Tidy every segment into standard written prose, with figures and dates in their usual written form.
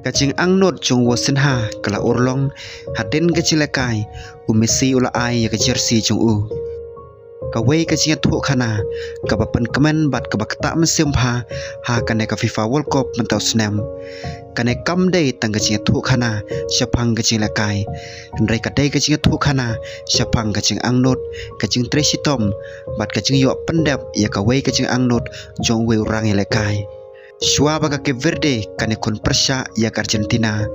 Kacing angnot jong wasenha kala urlong haden kecilakai umisi ula ai ya ke jersey jong u. Kawai kacing tu kana kapapan kemen bat kabakta mesim ha kane ka FIFA World Cup mentau senam. Kane kam day tang kacing tu kana syapang kacing lakai. Ndrai kadai kacing tu kana syapang kacing angnot kacing Tracy Tom bat kacing yo pendap ya kawai kacing angnot jong we urang lakai. Shua baga Cape Verde kane kon persya ya ke Argentina.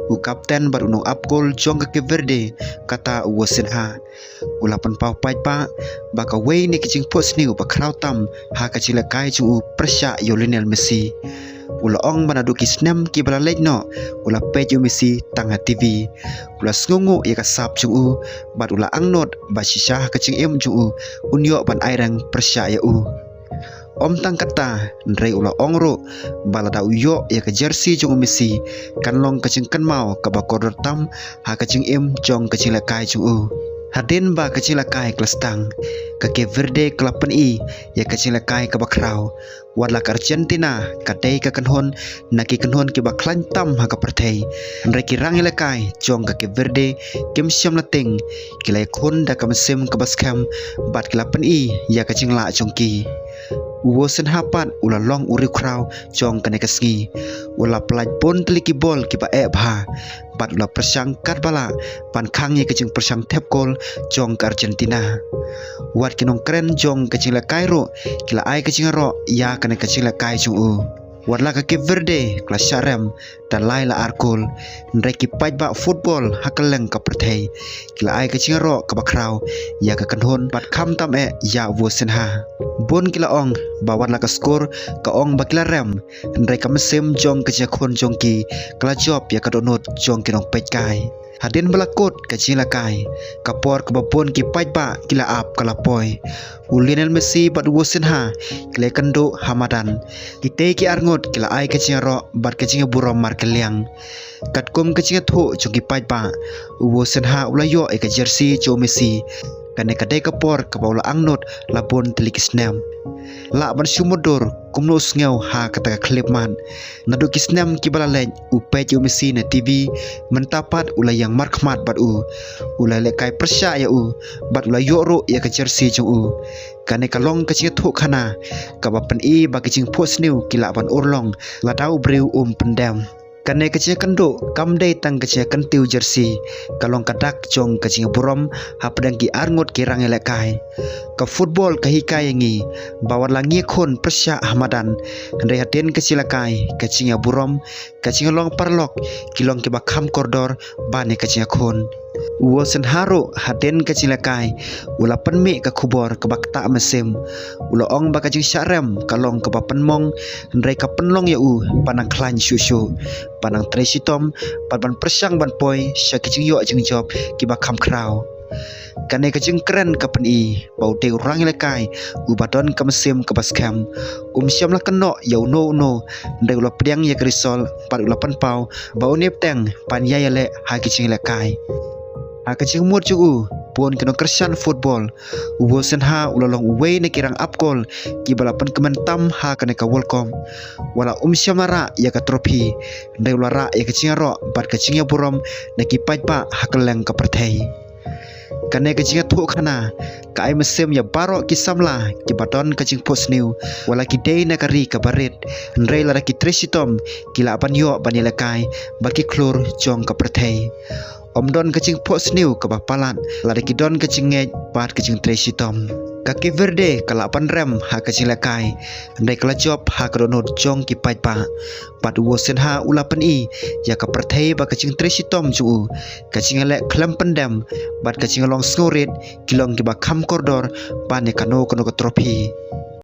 U kapten bar unong apgol jong ke Cape Verde kata wasenha. Ulapan pau pai pa baka wei ni kicing post niu ba krautam ha kacila kai ju persya yo Lionel Messi. Ula ong manadu kisnem ki bala no ula peju Messi tanga TV. Ula sngungu ya ka sap ju bat ula angnot ba shisha kacing em ju unyo ban airang persya ya u. Om tang kata ndrei ula ongro balada uyo ya ke jersey jong Messi kan long kacing kan mau ka ba koror tam ha kacing em jong kacing lakai ju hadin ba kacing lakai kelas tang ka Cape Verde kelapan i ya kacing lakai ka ba krau wadla ka Argentina kadai ka kanhon naki kanhon ki ba klan tam ha ka perthei ndrei ki rang lakai jong ka Cape Verde kim syam lating kilai khon da ka mesim ka baskham bat kelapan i ya kacing la jong ki. Wasen hapat ula long uri krau jong kane kasngi ula pelaj pun teliki bol ki ba bha bat ula persang kat bala pan khang ye kacing persang tep gol jong ke Argentina wat kinong keren jong kacing la Cairo kila ai kacing ro ya kane kacing la kai jong u wat la ka Cape Verde kla syarem dan lai la arkol ndrei ki paj ba football hakaleng ka perthei kila ai kacing ro ka ba krau ya ka kanhon bat kham tam ya wasen ha bon kila ong bawat la ka skor ka ong bakila rem ndrai ka mesim jong ka khon jong ki kala job ya ka donot jong kinong pej kai hadin balakot ka chila kai kapor ka babon ki paj ba kila ap kala poi Lionel Messi bat wasen ha kila kando hamadan kite ki arngot kila ai ka ro bat ka burom mar kaliang kat kum ka thu jong ki paj ba wasen ha ulayo ka jersey jo Messi kane kadai kapor ka baula angnot labon telikisnem la ban sumodor kumno sngeu ha kata klip man nadu kisnem ki bala lej upe ju Messi na TV mentapat ulayang markmat bat ulai lekai persya ya bat ulay yoro ya ka jersey jong kane kalong ka thu khana ka bapen i ba kicing post new kila ban urlong la dau breu pendam kane kecil kendo kam day tang kecil kentiu jersey kalong kadak jong kecil burom hapadang ki arngot ki rang elekai ka football ka hikai ngi bawat langi khon persya hamadan ndai haden kecil lakai kecil burom kecil long parlok kilong ki bakham koridor bane kecil khon wasen haro haden kecil lakai ula penmi ka khubor ka bakta mesim ula ong ba kecil syarem kalong ka bapenmong ndai ka penlong ya panang klan syusyu panang Tracy Tom pan persang ban poi sya kecing yo jeng job ki ba kham krau kane kecing keren ka pen i bau te urang lekai ubadon ka mesim ka baskham syam la keno yo no ndai ula priang ya krisol par ula pan pau bau nep teng pan ya le ha kecing lekai ha kecing mut ju pun kena kersan football wasen ha ulalong uwei na kirang apkol ki balapan kementam ha kena ka World Cup wala syam lara ya ka trofi ndai lara ya kecing ro bat kecing ya burom na ki paj pa hakeleng ka perthei kane kecing thu khana ka ai mesim ya baro ki samla ki baton kecing post new wala ki dei na kari ka barit ndai lara ki Tracy Tom kila pan yo banilai bat ki klur jong ka perthei Don kecing post new ke bapalan lari kidon kecing ngej bat kecing Tracy Tom kaki Verde kalapan rem ha kecing lakai ndai kala job ha kadonot jong ki paj pa bat wasen ha ulapan i ya ka perthei ba kecing Tracy Tom ju kecing lek klem pendam bat kecing long snorit kilong ki ba kham koridor bane kano ka trofi